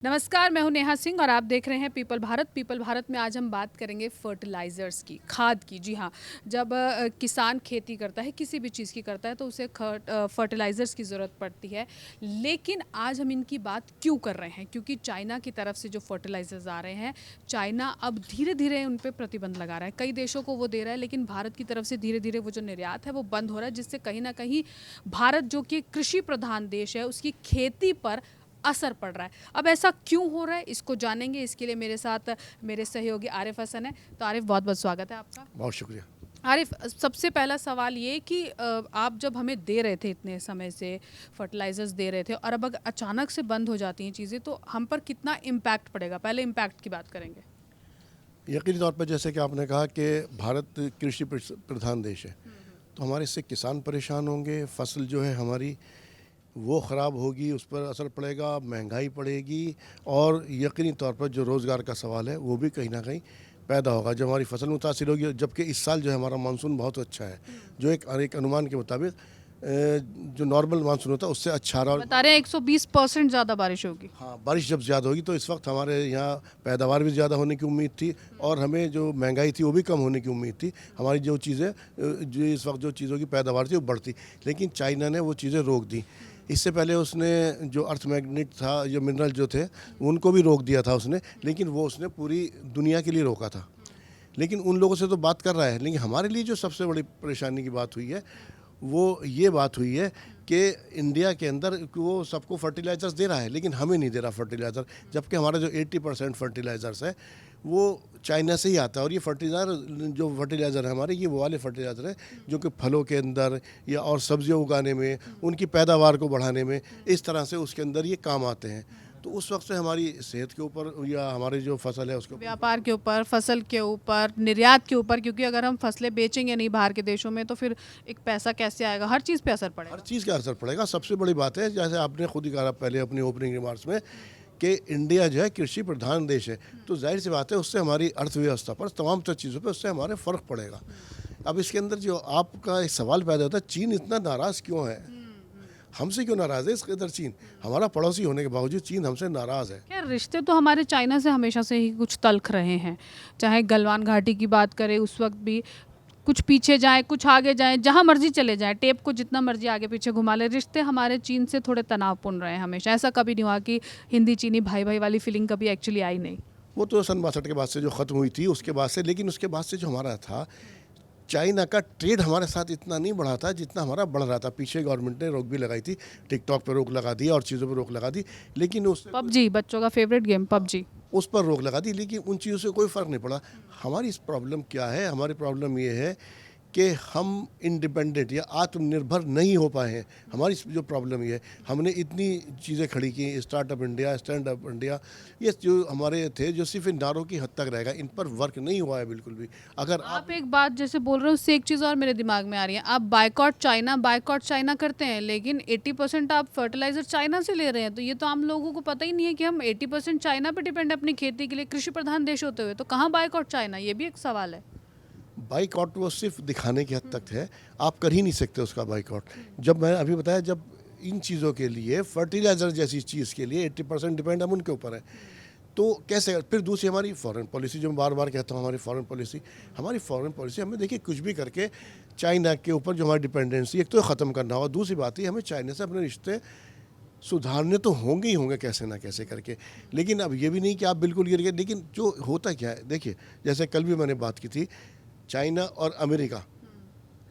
नमस्कार, मैं हूं नेहा सिंह और आप देख रहे हैं पीपल भारत। पीपल भारत में आज हम बात करेंगे फर्टिलाइज़र्स की, खाद की। जी हाँ, जब किसान खेती करता है, किसी भी चीज़ की करता है, तो उसे फर्टिलाइज़र्स की ज़रूरत पड़ती है। लेकिन आज हम इनकी बात क्यों कर रहे हैं? क्योंकि चाइना की तरफ से जो फर्टिलाइज़र्स आ रहे हैं, चाइना अब धीरे-धीरे उन पे प्रतिबंध लगा रहा है। कई देशों को वो दे रहा है, लेकिन भारत की तरफ से धीरे-धीरे वो जो निर्यात है, वो बंद हो रहा है, जिससे कहीं न कहीं भारत, जो कि कृषि प्रधान देश है, उसकी खेती पर असर पड़ रहा है। अब ऐसा क्यों हो रहा है, इसको जानेंगे। इसके लिए मेरे साथ मेरे सहयोगी आरिफ हसन है। तो आरिफ, बहुत बहुत स्वागत है आपका। बहुत शुक्रिया। आरिफ, सबसे पहला सवाल ये कि आप जब हमें दे रहे थे, इतने समय से फर्टिलाइजर्स दे रहे थे, और अब अगर अचानक से बंद हो जाती हैं चीज़ें, तो हम पर कितना इम्पैक्ट पड़ेगा? पहले इम्पैक्ट की बात करेंगे। यकीनी तौर पर जैसे कि आपने कहा कि भारत कृषि प्रधान देश है, तो हमारे इससे किसान परेशान होंगे, फसल जो है हमारी वो ख़राब होगी, उस पर असर पड़ेगा, महंगाई पड़ेगी और यकीनी तौर पर जो रोज़गार का सवाल है वो भी कहीं ना कहीं पैदा होगा। जब हमारी फसल मुतासिर होगी, जबकि इस साल जो है हमारा मानसून बहुत अच्छा है, जो एक अनुमान के मुताबिक जो नॉर्मल मानसून होता है उससे अच्छा रहा। बता रहे हैं 120% ज़्यादा बारिश होगी। हाँ, बारिश जब ज़्यादा होगी तो इस वक्त हमारे यहाँ पैदावार भी ज़्यादा होने की उम्मीद थी और हमें जो महंगाई थी वो भी कम होने की उम्मीद थी। हमारी जो चीज़ें जो इस वक्त जो चीज़ों की पैदावार थी वो बढ़ती, लेकिन चाइना ने वो चीज़ें रोक दी। इससे पहले उसने जो अर्थ मैग्नेट था, जो मिनरल जो थे, उनको भी रोक दिया था उसने, लेकिन वो उसने पूरी दुनिया के लिए रोका था। लेकिन उन लोगों से तो बात कर रहा है, लेकिन हमारे लिए जो सबसे बड़ी परेशानी की बात हुई है वो ये बात हुई है कि इंडिया के अंदर वो सबको फर्टिलाइज़र्स दे रहा है, लेकिन हमें नहीं दे रहा फर्टिलाइज़र, जबकि हमारा जो 80% फर्टिलाइज़र्स है वो चाइना से ही आता है। और ये फर्टिलाइज़र है हमारे, ये वो वाले फर्टिलाइज़र है जो कि फलों के अंदर या और सब्जियां उगाने में, उनकी पैदावार को बढ़ाने में, इस तरह से उसके अंदर ये काम आते हैं। तो उस वक्त से हमारी सेहत के ऊपर या हमारी जो फसल है उसके ऊपर, व्यापार के ऊपर, फसल के ऊपर, निर्यात के ऊपर, क्योंकि अगर हम फसलें बेचेंगे नहीं बाहर के देशों में, तो फिर एक पैसा कैसे आएगा? हर चीज़ पे असर हर पड़ेगा। चीज़ का असर पड़ेगा। सबसे बड़ी बात है, जैसे आपने खुद ही कहा पहले अपनी ओपनिंग रिमार्क्स में, कि इंडिया जो है कृषि प्रधान देश है, तो जाहिर सी बात है उससे हमारी अर्थव्यवस्था पर, तमाम तर चीज़ों पर उससे हमारे फ़र्क पड़ेगा। अब इसके अंदर जो आपका एक सवाल पैदा होता है, चीन इतना नाराज़ क्यों है? हमसे क्यों नाराज़ है? इसके अंदर चीन हमारा पड़ोसी होने के बावजूद चीन हमसे नाराज़ है। खैर, रिश्ते तो हमारे चाइना से हमेशा से ही कुछ तल्ख रहे हैं। चाहे गलवान घाटी की बात करें, उस वक्त भी कुछ पीछे जाएँ, कुछ आगे जाएँ, जहाँ मर्ज़ी चले जाएँ, टेप को जितना मर्ज़ी आगे पीछे घुमा लें, रिश्ते हमारे चीन से थोड़े तनावपूर्ण रहे हैं हमेशा। ऐसा कभी नहीं हुआ कि हिंदी-चीनी भाई-भाई वाली फीलिंग कभी एक्चुअली आई नहीं। वो तो सन 62 के बाद से जो ख़त्म हुई थी उसके बाद से, लेकिन उसके बाद से जो हमारा था, चाइना का ट्रेड हमारे साथ इतना नहीं बढ़ा था जितना हमारा बढ़ रहा था। पीछे गवर्नमेंट ने रोक भी लगाई थी, टिकटॉक पर रोक लगा दी और चीज़ों पर रोक लगा दी, लेकिन पबजी, बच्चों का फ़ेवरेट गेम पबजी। उस पर रोक लगा दी, लेकिन उन चीज़ों से कोई फ़र्क नहीं पड़ा। हमारी इस प्रॉब्लम क्या है? हमारी प्रॉब्लम ये है कि हम इंडिपेंडेंट या आत्मनिर्भर नहीं हो पाए हैं। हमारी जो प्रॉब्लम ये है, हमने इतनी चीज़ें खड़ी की, startup India, stand up India, ये जो हमारे थे जो सिर्फ इन नारों की हद तक रहेगा, इन पर वर्क नहीं हुआ है बिल्कुल भी। अगर आप एक बात जैसे बोल रहे हो, उससे एक चीज़ और मेरे दिमाग में आ रही है। आप बायकॉट चाइना करते हैं, लेकिन 80% आप फर्टिलाइज़र चाइना से ले रहे हैं। तो ये तो आम लोगों को पता ही नहीं है कि हम 80% चाइना पे डिपेंड है अपनी खेती के लिए, कृषि प्रधान देश होते हुए। तो कहाँ बायकॉट चाइना? ये भी एक सवाल है। बाइकआउट वो सिर्फ दिखाने की हद तक है, आप कर ही नहीं सकते उसका बाइकआउट। जब मैं अभी बताया, जब इन चीज़ों के लिए, फर्टिलाइज़र जैसी चीज़ के लिए 80% डिपेंड हम उनके ऊपर है, तो कैसे? फिर दूसरी हमारी फॉरेन पॉलिसी, जो मैं बार बार कहता हूँ, हमारी फॉरेन पॉलिसी हमें देखिए कुछ भी करके चाइना के ऊपर जो हमारी डिपेंडेंसी, एक तो ख़त्म करना होगा, दूसरी बात ही हमें चाइना से अपने रिश्ते सुधारने तो होंगे ही होंगे कैसे ना कैसे करके। लेकिन अब ये भी नहीं कि आप बिल्कुल ये, लेकिन जो होता क्या है देखिए, जैसे कल भी मैंने बात की थी, चाइना और अमेरिका,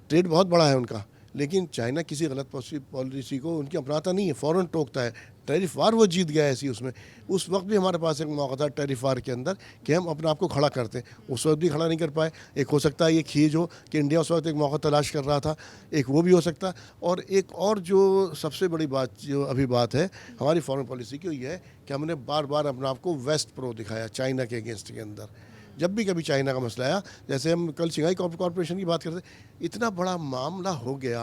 ट्रेड बहुत बड़ा है उनका, लेकिन चाइना किसी गलत पॉलिसी को उनकी अपनाता नहीं है, फ़ौरन टोकता है। टैरिफ वार वो जीत गया ऐसी उसमें। उस वक्त भी हमारे पास एक मौका था टैरिफ वार के अंदर कि हम अपने आप को खड़ा करते, उस वक्त भी खड़ा नहीं कर पाए। एक हो सकता है ये खींच हो कि इंडिया उस वक्त एक मौका तलाश कर रहा था, एक वो भी हो सकता। और एक और जो सबसे बड़ी बात जो अभी बात है हमारी फॉरेन पॉलिसी की, ये है कि हमने बार बार अपने आप को वेस्ट प्रो दिखाया चाइना के अगेंस्ट के अंदर। जब भी कभी चाइना का मसला आया, जैसे हम कल शंघाई कॉरपोरेशन की बात करते, इतना बड़ा मामला हो गया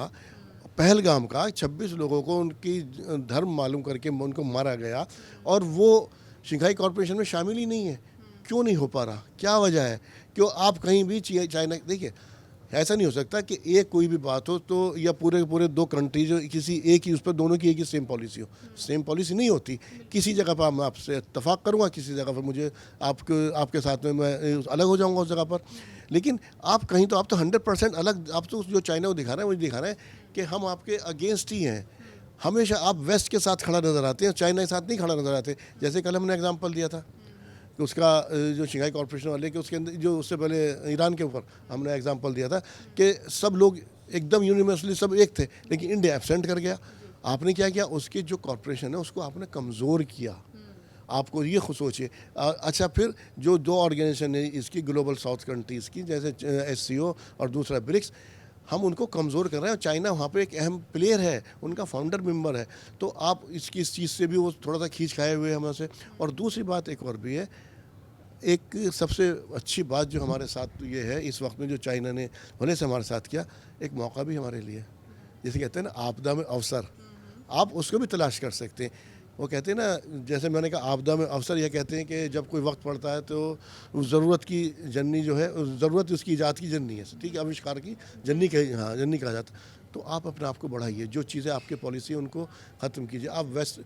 पहलगाम का, 26 लोगों को उनकी धर्म मालूम करके उनको मारा गया, और वो शंघाई कॉरपोरेशन में शामिल ही नहीं है। क्यों नहीं हो पा रहा? क्या वजह है? क्यों आप कहीं भी चाइना देखिए, ऐसा नहीं हो सकता कि एक कोई भी बात हो तो या पूरे के पूरे दो कंट्रीज किसी एक ही उस पर दोनों की एक ही सेम पॉलिसी हो। सेम पॉलिसी नहीं होती। किसी जगह पर मैं आपसे इत्तेफाक करूँगा, किसी जगह पर मुझे आपके साथ में मैं अलग हो जाऊँगा उस जगह पर। लेकिन आप कहीं तो आप तो 100% अलग, आप तो जो चाइना को दिखा रहे हैं वही दिखा रहे हैं कि हम आपके अगेंस्ट ही हैं। हमेशा आप वेस्ट के साथ खड़ा नज़र आते हैं, चाइना के साथ नहीं खड़ा नज़र आते। जैसे कल हमने एग्जाम्पल दिया था कि उसका जो शंघाई कॉर्पोरेशन वाले के उसके अंदर जो उससे पहले ईरान के ऊपर हमने एग्जांपल दिया था कि सब लोग एकदम यूनिवर्सली सब एक थे, लेकिन इंडिया एब्सेंट कर गया। आपने क्या किया, उसकी जो कॉर्पोरेशन है उसको आपने कमज़ोर किया। आपको ये खुद सोचिए। अच्छा, फिर जो दो ऑर्गेनाइजेशन है इसकी ग्लोबल साउथ कंट्रीज़ की, जैसे SCO और दूसरा ब्रिक्स, हम उनको कमज़ोर कर रहे हैं। चाइना वहाँ पे एक अहम प्लेयर है, उनका फाउंडर मेंबर है। तो आप इस चीज़ से भी वो थोड़ा सा खींच खाए हुए हैं हमसे। और दूसरी बात एक और भी है, एक सबसे अच्छी बात जो हमारे साथ ये है इस वक्त में जो चाइना ने होने से हमारे साथ किया, एक मौका भी हमारे लिए, जिसे कहते हैं ना आपदा में अवसर, आप उसको भी तलाश कर सकते हैं। वो कहते हैं ना, जैसे मैंने कहा आपदा में अवसर, ये कहते हैं कि जब कोई वक्त पड़ता है तो उस ज़रूरत की जननी जो है, उस ज़रूरत उसकी ईजाद की जननी है, ठीक है, आविष्कार की जननी कही, हाँ जननी कहा जाता। तो आप अपने आप को बढ़ाइए, जो चीज़ें आपके पॉलिसी है उनको ख़त्म कीजिए। आप वेस्ट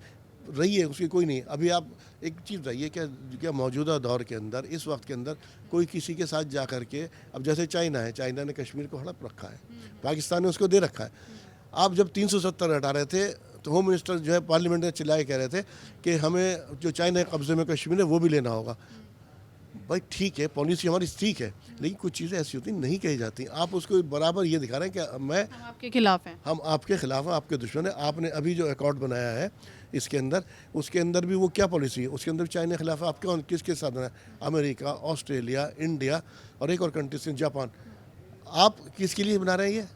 रहिए, उसकी कोई नहीं। अभी आप एक चीज़ रहिए, क्या मौजूदा दौर के अंदर, इस वक्त के अंदर कोई किसी के साथ जा कर के, अब जैसे चाइना है, चाइना ने कश्मीर को हड़प रखा है, पाकिस्तान ने उसको दे रखा है। आप जब 370 हटा रहे थे तो होम मिनिस्टर जो है पार्लियामेंट में चिल्लाए कह रहे थे कि हमें जो चाइना के कब्जे में कश्मीर है वो भी लेना होगा। भाई ठीक है, पॉलिसी हमारी ठीक है, लेकिन कुछ चीज़ें ऐसी होती नहीं कही जाती। आप उसको बराबर ये दिखा रहे हैं कि हम आपके खिलाफ हैं। हम आपके खिलाफ हैं, आपके दुश्मन है। आपने अभी जो अकॉर्ड बनाया है इसके अंदर, उसके अंदर भी वो क्या पॉलिसी है, उसके अंदर भी चाइना के खिलाफ है। आप कौन किसके साथ बनाया? अमेरिका, ऑस्ट्रेलिया, इंडिया और एक और कंट्री से जापान। आप किसके लिए बना रहे हैं?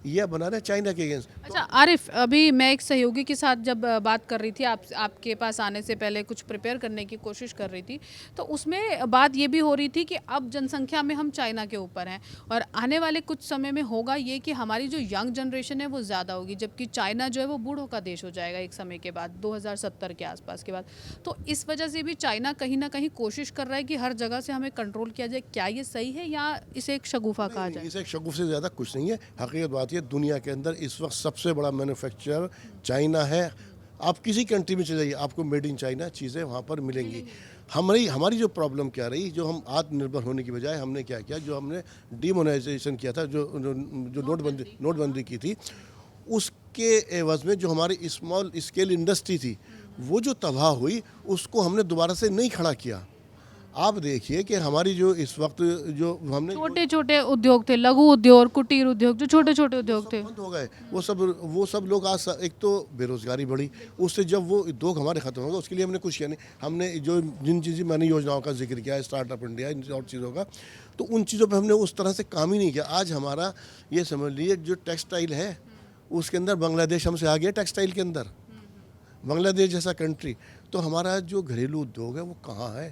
ये बना रहे हैं चाइना के अगेंस्ट। अच्छा आरिफ, अभी मैं एक सहयोगी के साथ जब बात कर रही थी, आपके पास आने से पहले कुछ प्रिपेयर करने की कोशिश कर रही थी, तो उसमें बात ये भी हो रही थी कि अब जनसंख्या में हम चाइना के ऊपर हैं और आने वाले कुछ समय में होगा ये कि हमारी जो यंग जनरेशन है वो ज़्यादा होगी, जबकि चाइना जो है वो बूढ़ों का देश हो जाएगा एक समय के बाद, 2070 के आसपास के बाद। तो इस वजह से भी चाइना कहीं ना कहीं कोशिश कर रहा है कि हर जगह से हमें कंट्रोल किया जाए। क्या ये सही है या इसे एक शगुफा कहा जाए? इसे शगुफ से ज़्यादा कुछ नहीं है। हकीकत बात ये, दुनिया के अंदर इस वक्त सबसे बड़ा मैन्युफैक्चरर चाइना है। आप किसी कंट्री में चले जाइए, आपको मेड इन चाइना चीज़ें वहाँ पर मिलेंगी। हमारी जो प्रॉब्लम क्या रही, जो हम आत्मनिर्भर होने की बजाय हमने क्या किया, जो हमने डिमोनेटाइजेशन किया था, जो नोटबंदी की थी, उसके एवज में जो हमारी स्मॉल स्केल इंडस्ट्री थी वो जो तबाह हुई, उसको हमने दोबारा से नहीं खड़ा किया। आप देखिए कि हमारी जो इस वक्त जो हमने छोटे छोटे उद्योग थे, लघु उद्योग और कुटीर उद्योग, जो छोटे छोटे उद्योग थे बंद हो गए। वो सब लोग आज एक तो बेरोजगारी बढ़ी, उससे जब वो उद्योग हमारे खत्म हो गए, उसके लिए हमने कुछ किया नहीं। हमने जो जिन चीज़ें मैंने योजनाओं का जिक्र किया है, स्टार्टअप इंडिया, इन और चीज़ों का, तो उन चीज़ों पर हमने उस तरह से काम ही नहीं किया। आज हमारा ये समझ लीजिए जो टेक्सटाइल है उसके अंदर बांग्लादेश हमसे आ गया टेक्सटाइल के अंदर, बांग्लादेश जैसा कंट्री। तो हमारा जो घरेलू उद्योग है वो कहाँ है?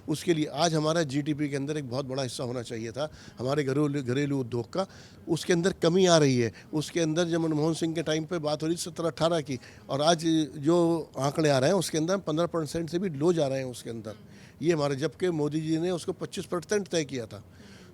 उसके लिए आज हमारा GDP के अंदर एक बहुत बड़ा हिस्सा होना चाहिए था हमारे घरेलू उद्योग का, उसके अंदर कमी आ रही है। उसके अंदर जब मनमोहन सिंह के टाइम पे बात हो रही 17-18 की, और आज जो आंकड़े आ रहे हैं उसके अंदर 15% से भी लो जा रहे हैं उसके अंदर। ये हमारे, जबकि मोदी जी ने उसको 25% तय किया था।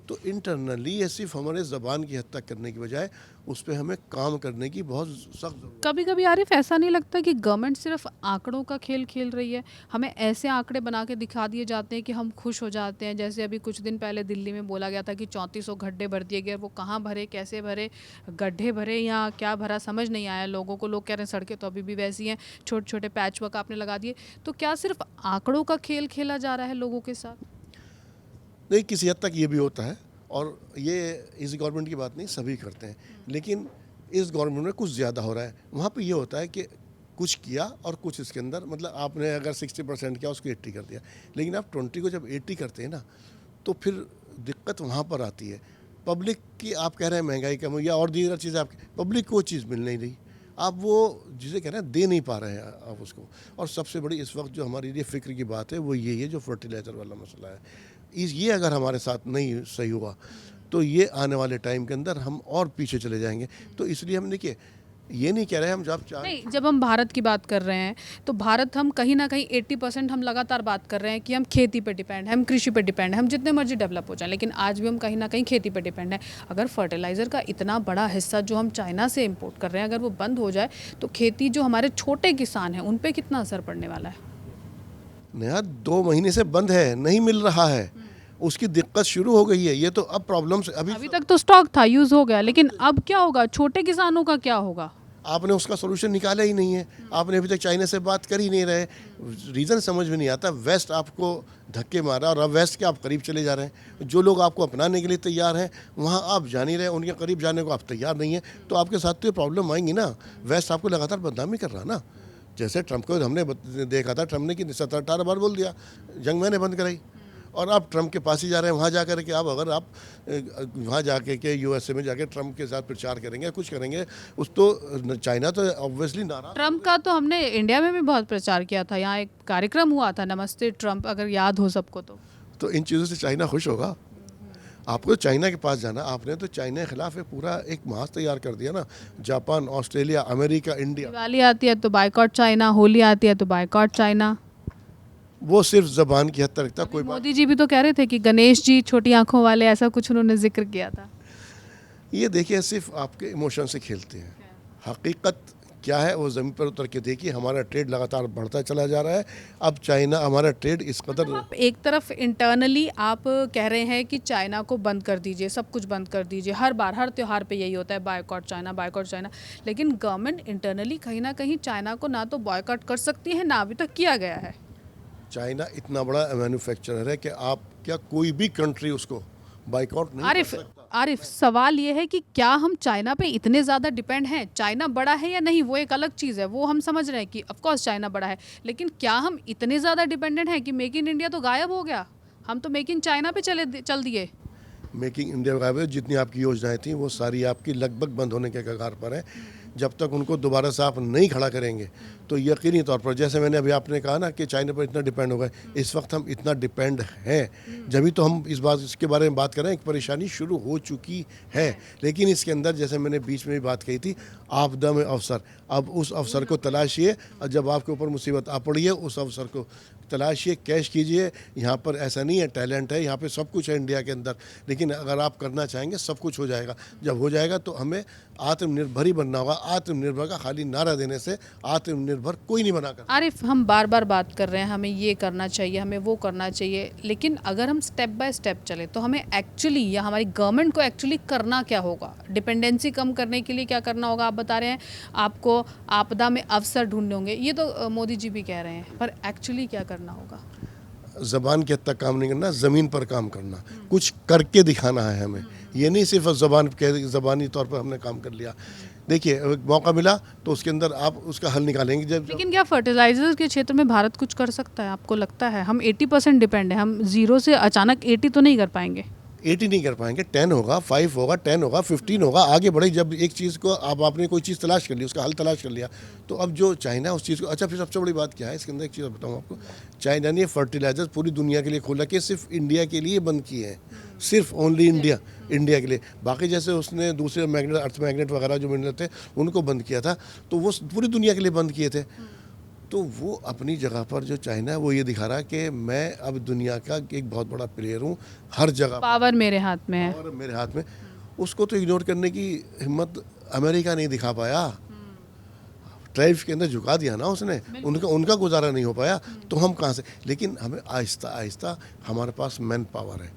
तो इंटरनली ये सिर्फ हमारे ज़बान की हद तक करने की बजाय उस पर हमें काम करने की बहुत सख्त ज़रूरत है। कभी कभी आरिफ ऐसा नहीं लगता कि गवर्नमेंट सिर्फ आंकड़ों का खेल खेल रही है? हमें ऐसे आंकड़े बना के दिखा दिए जाते हैं कि हम खुश हो जाते हैं। जैसे अभी कुछ दिन पहले दिल्ली में बोला गया था कि 3400 गड्ढे भर दिए गए, वो कहाँ भरे, कैसे भरे, गड्ढे भरे या क्या भरा समझ नहीं आया लोगों को। लोग कह रहे हैं सड़कें तो अभी भी वैसी हैं, छोटे छोटे पैच वर्क आपने लगा दिए। तो क्या सिर्फ आंकड़ों का खेल खेला जा रहा है लोगों के साथ? नहीं, किसी हद तक ये भी होता है, और ये इस गवर्नमेंट की बात नहीं, सभी करते हैं। लेकिन इस गवर्नमेंट में कुछ ज़्यादा हो रहा है। वहाँ पे ये होता है कि कुछ किया और कुछ इसके अंदर, मतलब आपने अगर 60% किया उसको 80 कर दिया, लेकिन आप 20 को जब 80 करते हैं ना, तो फिर दिक्कत वहाँ पर आती है। पब्लिक की आप कह रहे हैं महंगाई कम हुई या और दीगर चीज़ें, आपकी पब्लिक को वो चीज़ मिल नहीं रही, आप वो जिसे कह रहे हैं दे नहीं पा रहे हैं आप उसको। और सबसे बड़ी इस वक्त जो हमारी लिए फ़िक्र की बात है वो यही है, जो फर्टिलाइज़र वाला मसला है। ये अगर हमारे साथ नहीं सही हुआ तो ये आने वाले टाइम के अंदर हम और पीछे चले जाएंगे। तो इसलिए हम देखिए, ये नहीं कह रहे हम जब चाहे नहीं, जब हम भारत की बात कर रहे हैं तो भारत हम कहीं ना कहीं 80% हम लगातार बात कर रहे हैं कि हम खेती पे डिपेंड है, हम कृषि पे डिपेंड है, हम जितने मर्जी डेवलप हो जाएं, लेकिन आज भी हम कहीं ना कहीं खेती पे डिपेंड है। अगर फर्टिलाइज़र का इतना बड़ा हिस्सा जो हम चाइना से इम्पोर्ट कर रहे हैं अगर वो बंद हो जाए तो खेती जो हमारे छोटे किसान हैं उन पर कितना असर पड़ने वाला है? नया 2 महीने से बंद है, नहीं मिल रहा है, उसकी दिक्कत शुरू हो गई है। ये तो अब प्रॉब्लम से अभी तक तो स्टॉक था, यूज़ हो गया, लेकिन अब क्या होगा? छोटे किसानों का क्या होगा? आपने उसका सोल्यूशन निकाला ही नहीं है। आपने अभी तक चाइना से बात कर ही नहीं रहे। रीज़न समझ में नहीं आता। वेस्ट आपको धक्के मारा और अब वेस्ट के आप करीब चले जा रहे हैं। जो लोग आपको अपनाने के लिए तैयार हैं वहाँ आप जा नहीं रहे, उनके करीब जाने को आप तैयार नहीं हैं, तो आपके साथ तो ये प्रॉब्लम आएंगी ना। वेस्ट आपको लगातार बदनामी कर रहा ना। जैसे ट्रम्प को हमने देखा था, ट्रम्प ने कि 17-18 बार बोल दिया, जंग मैंने बंद कराई, और आप ट्रम्प के पास ही जा रहे हैं। वहाँ जा कर के आप अगर आप वहाँ जाके के यूएसए में जाके ट्रम्प के साथ प्रचार करेंगे, कुछ करेंगे, उस तो चाइना तो ऑब्वियसली नाराज। ट्रम्प का तो हमने इंडिया में भी बहुत प्रचार किया था, यहाँ एक कार्यक्रम हुआ था नमस्ते ट्रम्प, अगर याद हो सबको तो इन चीज़ों से चाइना खुश होगा? आपको चाइना के पास जाना, आपने तो चाइना के खिलाफ पूरा एक मास तैयार कर दिया ना। Japan, Australia, America, India. Diwali आती है तो बाइकॉट चाइना, होली आती है तो बाइकॉट चाइना। वो सिर्फ जबान की हद तक रखता, कोई बात। मोदी जी भी तो कह रहे थे कि गणेश जी छोटी आंखों वाले, ऐसा कुछ उन्होंने जिक्र किया था। ये देखिए, सिर्फ आपके इमोशन से खेलते हैं। हकीकत क्या है वो ज़मीन पर उतर के देखिए। हमारा ट्रेड लगातार बढ़ता चला जा रहा है। अब चाइना हमारा ट्रेड इस कदर आप एक तरफ इंटरनली आप कह रहे हैं कि चाइना को बंद कर दीजिए, सब कुछ बंद कर दीजिए, हर बार हर त्यौहार पे यही होता है, बायकॉट चाइना, बायकॉट चाइना, लेकिन गवर्नमेंट इंटरनली कहीं ना कहीं चाइना को ना तो बॉयकॉट कर सकती है, ना अभी तक किया गया है। चाइना इतना बड़ा मैन्युफैक्चरर है कि आप क्या कोई भी कंट्री उसको बाइकआउट नहीं कर सकता। आरिफ, सवाल ये है कि क्या हम चाइना पे इतने ज़्यादा डिपेंड हैं? चाइना बड़ा है या नहीं वो एक अलग चीज़ है, वो हम समझ रहे हैं कि ऑफ कोर्स चाइना बड़ा है, लेकिन क्या हम इतने ज़्यादा डिपेंडेंट हैं कि मेक इन इंडिया तो गायब हो गया, हम तो मेक इन चाइना पे चल दिए। मेकिंग इंडिया गायब, जितनी आपकी योजनाएं थी वो सारी आपकी लगभग बंद होने के कगार पर है। जब तक उनको दोबारा से आप नहीं खड़ा करेंगे तो यकीनी तौर पर, जैसे मैंने अभी आपने कहा ना कि चाइना पर इतना डिपेंड हो गए, इस वक्त हम इतना डिपेंड हैं, जब तो हम इसके बारे में बात कर रहे हैं। एक परेशानी शुरू हो चुकी है, लेकिन इसके अंदर जैसे मैंने बीच में भी बात कही थी, आपदा में अवसर। अब उस अवसर को तलाशिए, और जब आपके ऊपर मुसीबत आ पड़ी है उस अवसर को तलाशिए, कैश कीजिए। यहाँ पर ऐसा नहीं है, टैलेंट है, यहाँ पे सब कुछ है इंडिया के अंदर, लेकिन अगर आप करना चाहेंगे सब कुछ हो जाएगा। जब हो जाएगा तो हमें आत्मनिर्भर ही बनना होगा। आत्मनिर्भर का खाली नारा देने से आत्मनिर्भर कोई नहीं बना कर। आरिफ, हम बार बार बात कर रहे हैं हमें ये करना चाहिए, हमें वो करना चाहिए, लेकिन अगर हम स्टेप बाय स्टेप चले तो हमें एक्चुअली या हमारी गवर्नमेंट को एक्चुअली करना क्या होगा? डिपेंडेंसी कम करने के लिए क्या करना होगा? आप बता रहे हैं आपको आपदा में अवसर ढूंढने होंगे, ये तो मोदी जी भी कह रहे हैं, पर एक्चुअली क्या करना होगा? ज़बान के हद तक काम नहीं करना, ज़मीन पर काम करना, कुछ करके दिखाना है हमें। ये नहीं सिर्फ ज़बानी तौर पर हमने काम कर लिया। देखिए, मौका मिला तो उसके अंदर आप उसका हल निकालेंगे। लेकिन क्या फर्टिलाइजर्स के क्षेत्र में भारत कुछ कर सकता है? आपको लगता है? हम 80% डिपेंड है, हम जीरो से अचानक 80 तो नहीं कर पाएंगे। 80 नहीं कर पाएंगे, 10 होगा, 5 होगा, 10 होगा, 15 होगा, आगे बढ़े। जब एक चीज़ को आपने कोई चीज़ तलाश कर ली, उसका हल तलाश कर लिया, तो अब जो चाइना उस चीज़ को। अच्छा, फिर सबसे बड़ी बात क्या है इसके अंदर, एक चीज़ बताऊँ आपको। चाइना ने फर्टिलाइजर पूरी दुनिया के लिए खोला कि सिर्फ इंडिया के लिए बंद किए हैं, सिर्फ ओनली इंडिया के लिए। बाकी जैसे उसने दूसरे मैग्नेट, अर्थ मैग्नेट वगैरह जो मिनरल थे उनको बंद किया था, तो वो पूरी दुनिया के लिए बंद किए थे। तो वो अपनी जगह पर जो चाइना है वो ये दिखा रहा है कि मैं अब दुनिया का एक बहुत बड़ा प्लेयर हूँ, हर जगह पावर मेरे हाथ में है, और मेरे हाथ में। उसको तो इग्नोर करने की हिम्मत अमेरिका नहीं दिखा पाया। ट्राइब्स के अंदर झुका दिया ना उसने, उनका गुजारा नहीं हो पाया, तो हम कहाँ से। लेकिन हमें आहिस्ता आहिस्ता, हमारे पास मैन पावर है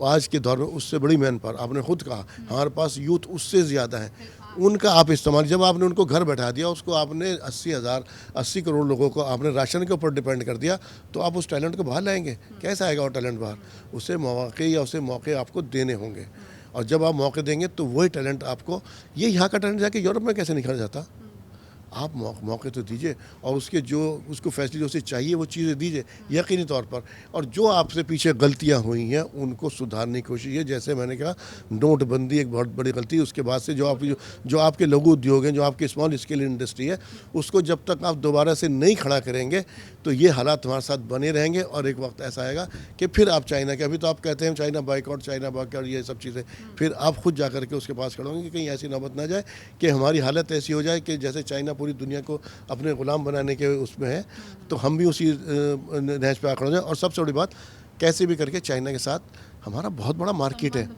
आज के दौर में, उससे बड़ी मैन पावर। आपने खुद कहा हमारे पास यूथ उससे ज़्यादा है। उनका आप इस्तेमाल, जब आपने उनको घर बैठा दिया, उसको आपने 80 करोड़ लोगों को आपने राशन के ऊपर डिपेंड कर दिया, तो आप उस टैलेंट को बाहर लाएंगे? कैसे आएगा वो टैलेंट बाहर? उसे मौके आपको देने होंगे, और जब आप मौके देंगे तो वही टैलेंट आपको, ये यहाँ का टैलेंट जाके यूरोप में कैसे निखर जाता? आप मौके तो दीजिए और उसके जो उसको फैसिलिटी उसे चाहिए वो चीज़ें दीजिए यकीनी तौर पर। और जो आपसे पीछे गलतियाँ हुई हैं उनको सुधारने की कोशिश है। जैसे मैंने कहा, नोटबंदी एक बहुत बड़ी गलती है। उसके बाद से जो आपके लघु उद्योग हैं, जो आपके स्मॉल स्केल इंडस्ट्री है, उसको जब तक आप दोबारा से नहीं खड़ा करेंगे तो ये हालात हमारे साथ बने रहेंगे। और एक वक्त ऐसा आएगा कि फिर आप चाइना के, अभी तो आप कहते हैं चाइना बाइकआउट, चाइना बाइकआउट, ये सब चीज़ें, फिर आप खुद जा करके उसके पास खड़े होंगे कि कहीं ऐसी नौबत ना जाए कि हमारी हालत ऐसी हो जाए कि जैसे चाइना पूरी दुनिया को अपने गुलाम बनाने के उसमें है, तो हम भी उसी नहज पे आकर हो जाए। और सबसे बड़ी बात, कैसे भी करके चाइना के साथ हमारा बहुत बड़ा मार्केट है,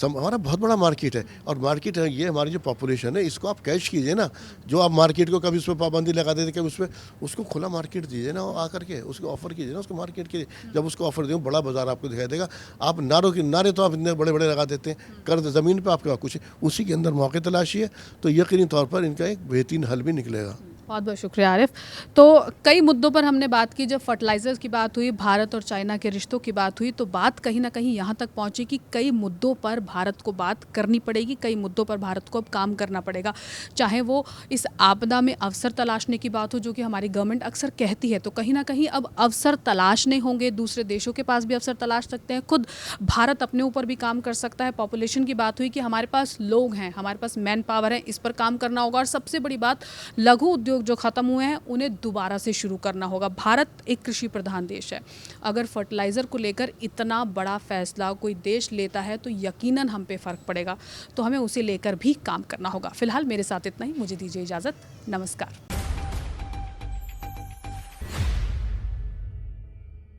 हमारा बहुत बड़ा मार्केट है। और मार्केट है, ये हमारी जो पॉपुलेशन है, इसको आप कैच कीजिए ना। जो आप मार्केट को कभी उस पर पाबंदी लगा देते, कभी उस पर, उसको खुला मार्केट दीजिए ना, आकर के उसको ऑफर कीजिए ना, उसको मार्केट कीजिए। जब उसको ऑफर दें, बड़ा बाजार आपको दिखाई देगा। आप नारे तो आप इतने बड़े बड़े लगा देते हैं, कर्ज ज़मीन पर आपके पास कुछ, उसी के अंदर मौके तलाशिए, तो यकीनी तौर पर इनका एक बेहतरीन हल भी निकलेगा। बहुत बहुत शुक्रिया आरिफ। तो कई मुद्दों पर हमने बात की। जब फर्टिलाइज़र्स की बात हुई, भारत और चाइना के रिश्तों की बात हुई, तो बात कहीं ना कहीं यहाँ तक पहुँची कि कई मुद्दों पर भारत को बात करनी पड़ेगी, कई मुद्दों पर भारत को अब काम करना पड़ेगा। चाहे वो इस आपदा में अवसर तलाशने की बात हो, जो कि हमारी गवर्नमेंट अक्सर कहती है, तो कहीं ना कहीं अब अवसर तलाशने होंगे। दूसरे देशों के पास भी अवसर तलाश सकते हैं, खुद भारत अपने ऊपर भी काम कर सकता है। पॉपुलेशन की बात हुई कि हमारे पास लोग हैं, हमारे पास मैन पावर है, इस पर काम करना होगा। और सबसे बड़ी बात, लघु उद्योग जो ख़त्म हुए हैं उन्हें दोबारा से शुरू करना होगा। भारत एक कृषि प्रधान देश है। अगर फर्टिलाइज़र को लेकर इतना बड़ा फैसला कोई देश लेता है तो यकीनन हम पे फ़र्क पड़ेगा, तो हमें उसे लेकर भी काम करना होगा। फिलहाल मेरे साथ इतना ही, मुझे दीजिए इजाज़त, नमस्कार।